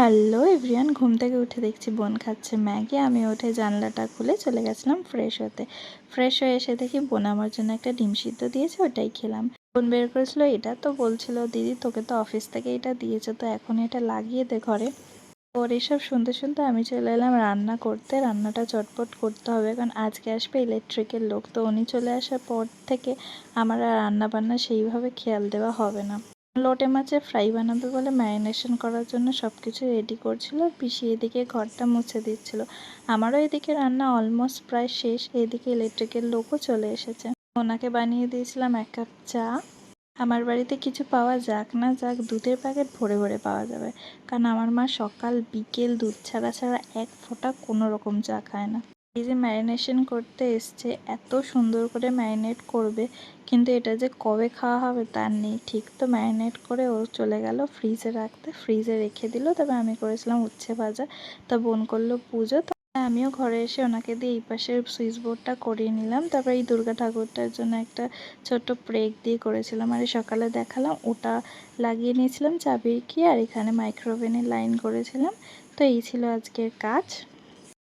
Hello everyone, ঘুম থেকে উঠে দেখছি বোন খাচ্ছে ম্যাগি। আমি উঠে জানলাটা খুলে চলে গেছিলাম ফ্রেশ হতে। ফ্রেশ হয়ে এসে দেখি বোন আমার জন্য একটা ডিম সিদ্ধ দিয়েছে, ওটাই খেলাম। বোন বের করেছিল এটা, তো বলছিল দিদি তোকে তো অফিস থেকে এটা দিয়েছে, তো এখন এটা লাগিয়ে দে ঘরে। ওর এসব শুনতে শুনতে আমি চলে এলাম রান্না করতে। রান্নাটা চটপট করতে হবে, কারণ আজকে আসবে ইলেকট্রিকের লোক। তো উনি চলে আসার পর থেকে আমার আর রান্না বান্না সেইভাবে খেয়াল দেওয়া হবে না। লোটে মাছের ফ্রাই বানাবে বলে ম্যারিনেশন করার জন্য সব কিছু রেডি করছিল। পিসি এদিকে ঘরটা মুছে দিচ্ছিল। আমারও এদিকে রান্না অলমোস্ট প্রায় শেষ। এদিকে ইলেকট্রিকের লোকও চলে এসেছে। ওনাকে বানিয়ে দিয়েছিলাম 1 কাপ চা। আমার বাড়িতে কিছু পাওয়া যাক না যাক, দুধের প্যাকেট ভরে ভরে পাওয়া যাবে, কারণ আমার মা সকাল বিকেল দুধ ছাড়া ছাড়া এক ফোঁটা কোনো রকম চা খায় না। এই যে ম্যারিনেশন করতে এসছে, এত সুন্দর করে ম্যারিনেট করবে, কিন্তু এটা যে কবে খাওয়া হবে তার নেই ঠিক। তো ম্যারিনেট করে ও চলে গেল ফ্রিজে রাখতে, ফ্রিজে রেখে দিল। তবে আমি করেছিলাম উচ্ছে ভাজা। তা বোন করলো পুজো, তো আমিও ঘরে এসে ওনাকে দিয়ে এই পাশের সুইচ বোর্ডটা করিয়ে নিলাম। তারপরে এই দুর্গা ঠাকুরটার জন্য একটা ছোট্ট প্রেক দিয়ে করেছিলাম, আর সকালে দেখালাম ওটা লাগিয়ে নিয়েছিলাম চাবির কি, আর এখানে মাইক্রোওভেনের লাইন করেছিলাম। তো এই ছিল আজকের কাজ।